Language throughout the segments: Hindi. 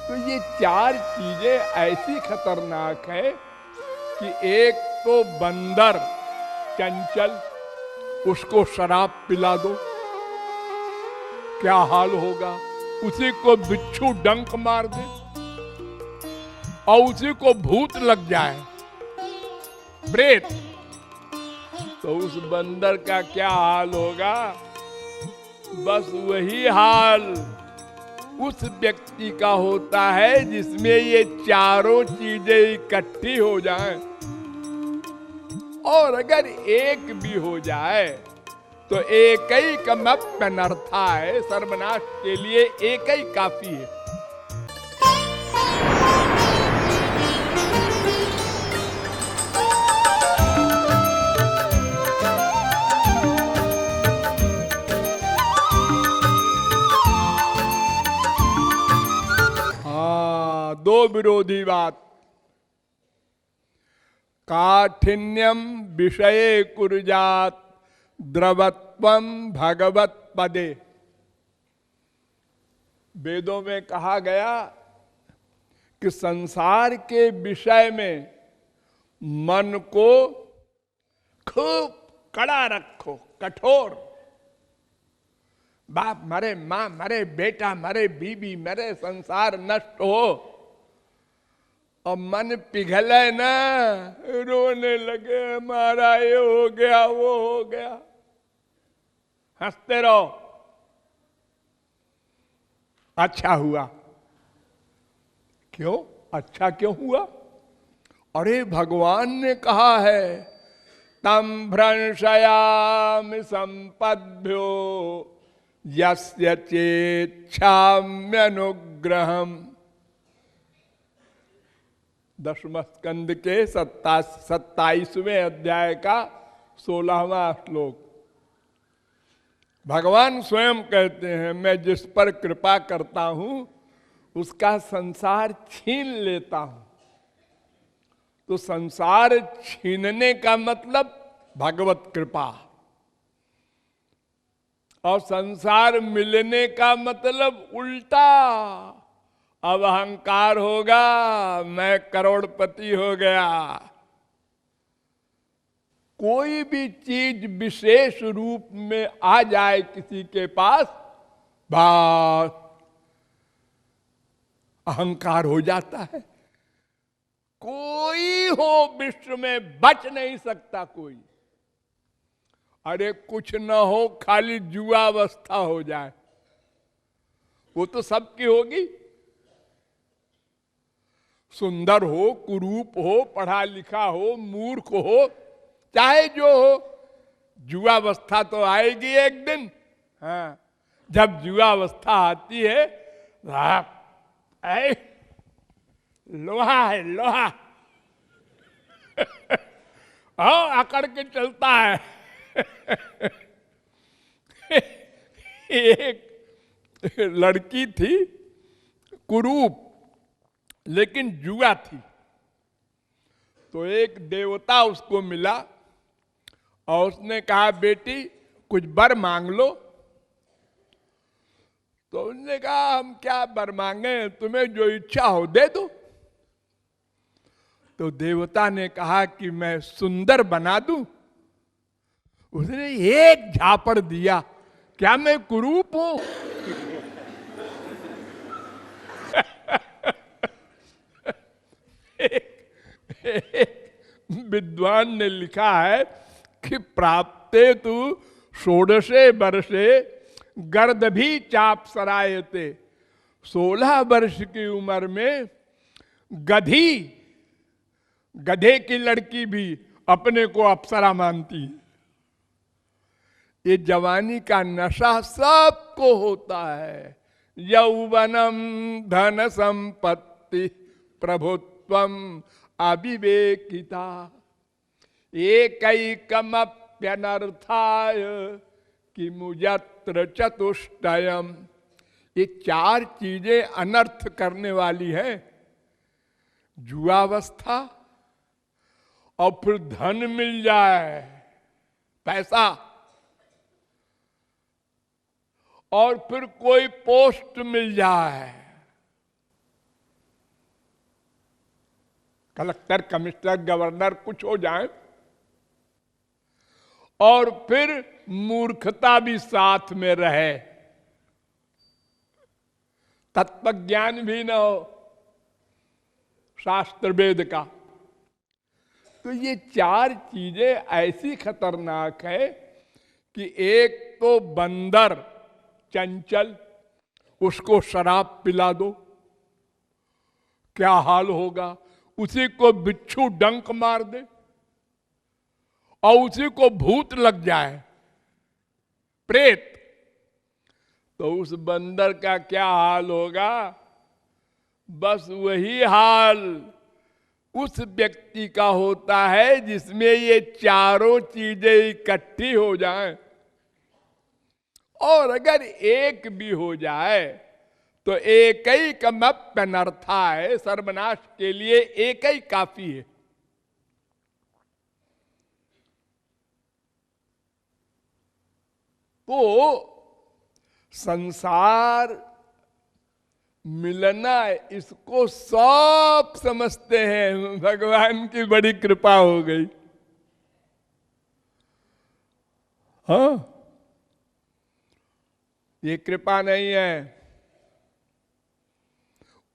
तो ये चार चीजें ऐसी खतरनाक है कि एक तो बंदर चंचल, उसको शराब पिला दो क्या हाल होगा, उसी को बिच्छू डंक मार दे और उसी को भूत लग जाए, प्रेत, तो उस बंदर का क्या हाल होगा। बस वही हाल उस व्यक्ति का होता है जिसमें ये चारों चीजें इकट्ठी हो जाएं। और अगर एक भी हो जाए तो एक ही कमप्यनर्था है, सर्वनाश के लिए एक ही काफी है। हाँ, दो विरोधी बात। काठिन्यम विषये कुर्यात् द्रवत्वम भगवत पदे। वेदों में कहा गया कि संसार के विषय में मन को खूब कड़ा रखो, कठोर। बाप मरे, मां मरे, बेटा मरे, बीबी मरे, संसार नष्ट हो और मन पिघले ना, रोने लगे, हमारा ये हो गया, वो हो गया, हंसते रहो, अच्छा हुआ। क्यों अच्छा क्यों हुआ? अरे भगवान ने कहा है, तम भ्रंशयामि संपद्भ्यो यस्य चेच्छाम्यनुग्रहम्। दशम स्कंद के 27वें अध्याय का 16वां श्लोक। भगवान स्वयं कहते हैं, मैं जिस पर कृपा करता हूं उसका संसार छीन लेता हूं। तो संसार छीनने का मतलब भगवत कृपा, और संसार मिलने का मतलब उल्टा, अब अहंकार होगा, मैं करोड़पति हो गया। कोई भी चीज विशेष रूप में आ जाए किसी के पास, बस अहंकार हो जाता है। कोई हो विश्व में बच नहीं सकता कोई। अरे कुछ न हो, खाली जुआवस्था हो जाए, वो तो सबकी होगी। सुंदर हो, कुरूप हो, पढ़ा लिखा हो, मूर्ख हो, चाहे जो हो, जुआवस्था तो आएगी एक दिन। हाँ, जब जुआवस्था आती है, लोहा है लोहा, अकड़ के चलता है। एक लड़की थी कुरूप, लेकिन जुआ थी। तो एक देवता उसको मिला और उसने कहा, बेटी कुछ वर मांग लो। तो उसने कहा, हम क्या वर मांगे, तुम्हें जो इच्छा हो दे दो। तो देवता ने कहा कि मैं सुंदर बना दूं। उसने एक झापड़ दिया, क्या मैं कुरूप हूं? विद्वान ने लिखा है कि प्राप्ते तु षोडशे वर्षे गर्द भी चाप सरायते। 16 वर्ष की उम्र में गधे की लड़की भी अपने को अप्सरा मानती है। ये जवानी का नशा सबको होता है। यौवनम धन संपत्ति प्रभुत्वम अविवेकिता एकैकमप्यनर्थाय किमुयत्र चतुष्टयम्। ये चार चीजें अनर्थ करने वाली है। जुआवस्था, और फिर धन मिल जाए, पैसा, और फिर कोई पोस्ट मिल जाए, कलेक्टर, कमिश्नर, गवर्नर कुछ हो जाए, और फिर मूर्खता भी साथ में रहे, तत्व ज्ञान भी न हो शास्त्र वेद का, तो ये चार चीजें ऐसी खतरनाक है कि एक तो बंदर चंचल, उसको शराब पिला दो, क्या हाल होगा। उसी को बिच्छू डंक मार दे और उसी को भूत लग जाए, प्रेत, तो उस बंदर का क्या हाल होगा। बस वही हाल उस व्यक्ति का होता है जिसमें ये चारों चीजें इकट्ठी हो जाएं। और अगर एक भी हो जाए तो एक ही कमप्यनर्था है, सर्वनाश के लिए एक ही काफी है। तो संसार मिलना, इसको सब समझते हैं, भगवान की बड़ी कृपा हो गई। हाँ, ये कृपा नहीं है।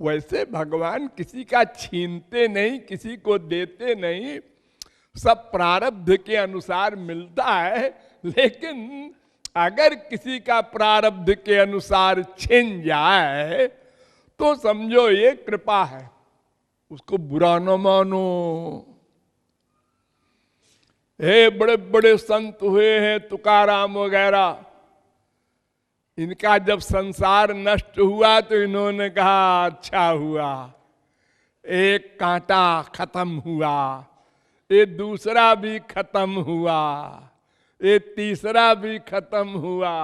वैसे भगवान किसी का छीनते नहीं, किसी को देते नहीं, सब प्रारब्ध के अनुसार मिलता है। लेकिन अगर किसी का प्रारब्ध के अनुसार छिन जाए तो समझो ये कृपा है, उसको बुरा न मानो। हे बड़े बड़े संत हुए हैं, तुकाराम वगैरह, इनका जब संसार नष्ट हुआ तो इन्होंने कहा अच्छा हुआ, एक कांटा खत्म हुआ, ये दूसरा भी खत्म हुआ, ये तीसरा भी खत्म हुआ।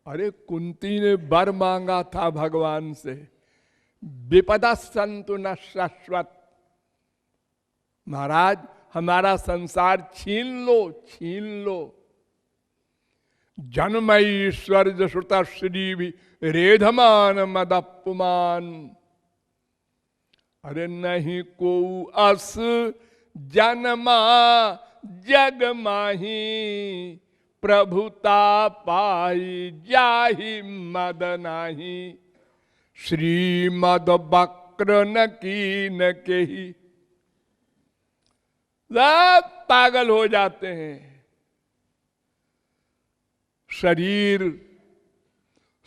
अरे कुंती ने वर मांगा था भगवान से, विपदा संतु न शाश्वत, महाराज हमारा संसार छीन लो, छीन लो। जन्म ईश्वर श्रुत श्री भी रेधमान मदपुमान, अरे नहीं को अस जन्मा जग माही, प्रभुता पाई जाहि मद नाही, श्रीमद बक्र न की न केही। सब पागल हो जाते हैं। शरीर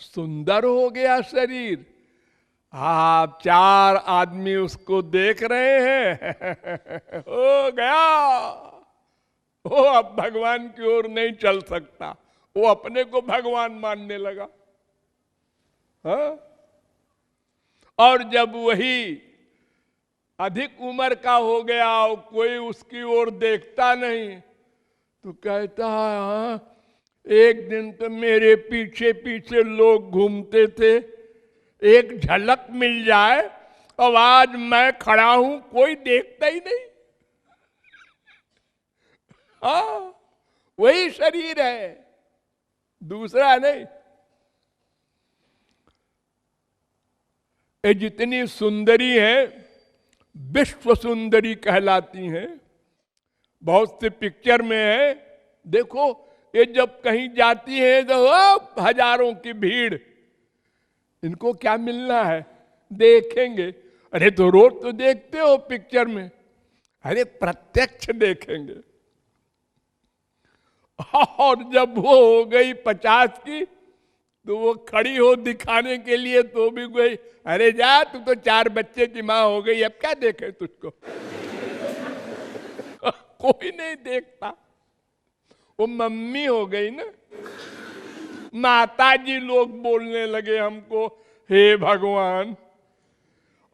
सुंदर हो गया, शरीर, आप चार आदमी उसको देख रहे हैं हो गया, वो अब भगवान की ओर नहीं चल सकता, वो अपने को भगवान मानने लगा। हाँ? और जब वही अधिक उम्र का हो गया और कोई उसकी ओर देखता नहीं तो कहता है हाँ, एक दिन तो मेरे पीछे पीछे लोग घूमते थे, एक झलक मिल जाए, अब आज मैं खड़ा हूं कोई देखता ही नहीं। हाँ, वही शरीर है, दूसरा नहीं। ये जितनी सुंदरी है विश्व सुंदरी कहलाती हैं। बहुत से पिक्चर में है, देखो ये जब कहीं जाती है तो हजारों की भीड़, इनको क्या मिलना है, देखेंगे। अरे तो रोज तो देखते हो पिक्चर में, अरे प्रत्यक्ष देखेंगे। और जब वो हो गई 50 की तो वो खड़ी हो दिखाने के लिए तो भी गई, अरे जा तू तो 4 बच्चे की माँ हो गई, अब क्या देखे तुझको कोई नहीं देखता, वो मम्मी हो गई ना। माताजी लोग बोलने लगे हमको, हे भगवान।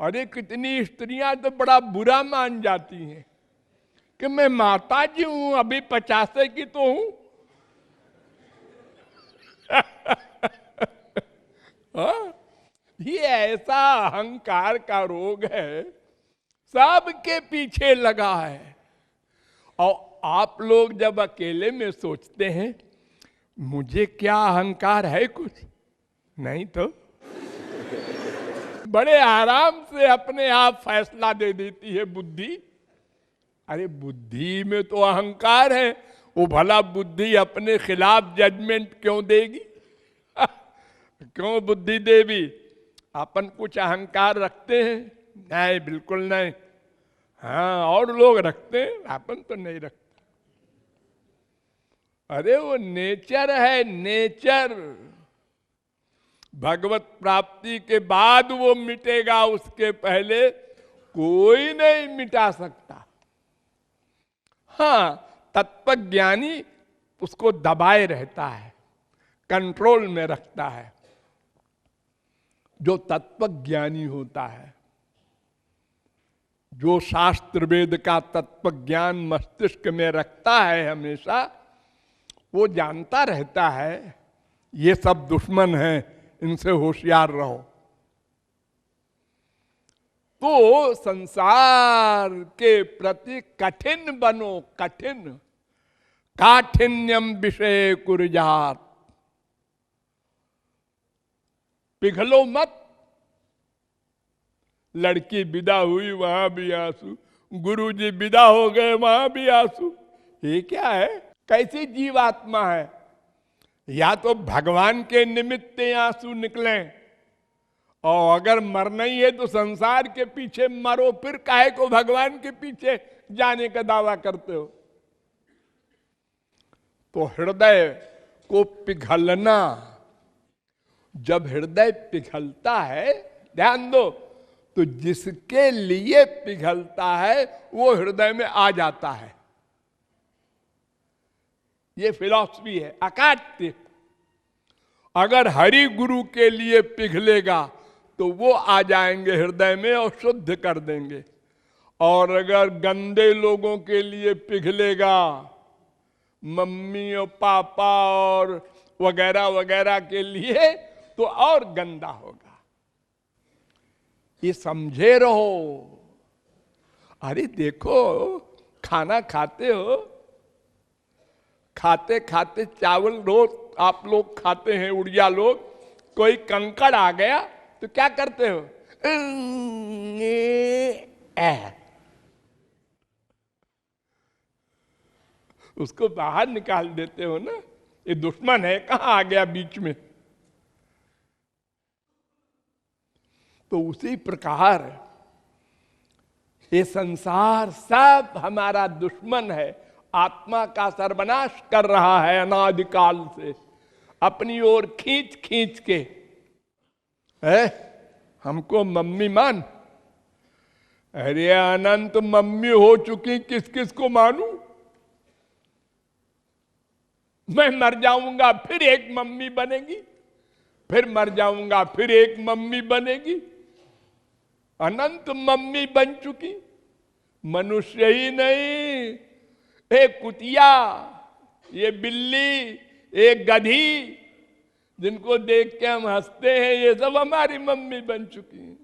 अरे कितनी स्त्रियां तो बड़ा बुरा मान जाती हैं कि मैं माताजी हूं, अभी 50 की तो हूं। ये ऐसा अहंकार का रोग है, सबके पीछे लगा है। और आप लोग जब अकेले में सोचते हैं मुझे क्या अहंकार है, कुछ नहीं, बड़े आराम से अपने आप फैसला दे देती है बुद्धि। अरे बुद्धि में तो अहंकार है, वो भला बुद्धि अपने खिलाफ जजमेंट क्यों देगी? क्यों बुद्धि देवी? अपन कुछ अहंकार रखते हैं? नहीं, बिल्कुल नहीं। हाँ, और लोग रखते हैं, अपन तो नहीं रखते। अरे वो नेचर है, नेचर। भगवत प्राप्ति के बाद वो मिटेगा, उसके पहले कोई नहीं मिटा सकता। हाँ, तत्वज्ञानी उसको दबाए रहता है, कंट्रोल में रखता है। जो तत्वज्ञानी होता है, जो शास्त्र वेद का तत्व ज्ञान मस्तिष्क में रखता है हमेशा, वो जानता रहता है ये सब दुश्मन हैं, इनसे होशियार रहो। तो संसार के प्रति कठिन बनो, कठिन। काठिन्यम विषय कुरजात, पिघलो मत। लड़की विदा हुई, वहां भी आंसू। गुरुजी विदा हो गए, वहां भी आंसू। ये क्या है? कैसी जीवात्मा है? या तो भगवान के निमित्त आंसू निकले, और अगर मरना ही है तो संसार के पीछे मरो, फिर काहे को भगवान के पीछे जाने का दावा करते हो? तो हृदय को पिघलना, जब हृदय पिघलता है, ध्यान दो, तो जिसके लिए पिघलता है वो हृदय में आ जाता है। ये फिलॉसफी है, अकाट्य। अगर हरि गुरु के लिए पिघलेगा तो वो आ जाएंगे हृदय में और शुद्ध कर देंगे। और अगर गंदे लोगों के लिए पिघलेगा, मम्मी और पापा और वगैरह वगैरह के लिए, तो और गंदा होगा। ये समझे रहो। अरे देखो, खाना खाते हो, खाते खाते चावल रोज आप लोग खाते हैं, उड़िया लोग। कोई कंकड़ आ गया तो क्या करते हो? उसको बाहर निकाल देते हो ना। ये दुश्मन है, कहां आ गया बीच में। तो उसी प्रकार ये संसार सब हमारा दुश्मन है, आत्मा का सर्वनाश कर रहा है अनादिकाल से, अपनी ओर खींच खींच के। हमको मम्मी मान। अरे अनंत मम्मी हो चुकी, किस किस को मानूं? मैं मर जाऊंगा फिर एक मम्मी बनेगी, फिर मर जाऊंगा फिर एक मम्मी बनेगी। अनंत मम्मी बन चुकी। मनुष्य ही नहीं, एक कुतिया, ये बिल्ली, एक गधी, जिनको देख के हम हंसते हैं, ये सब हमारी मम्मी बन चुकी हैं।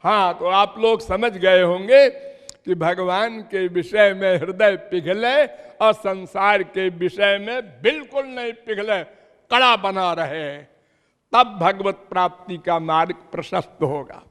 हाँ, तो आप लोग समझ गए होंगे कि भगवान के विषय में हृदय पिघले और संसार के विषय में बिल्कुल नहीं पिघले, कड़ा बना रहे, तब भगवत प्राप्ति का मार्ग प्रशस्त होगा।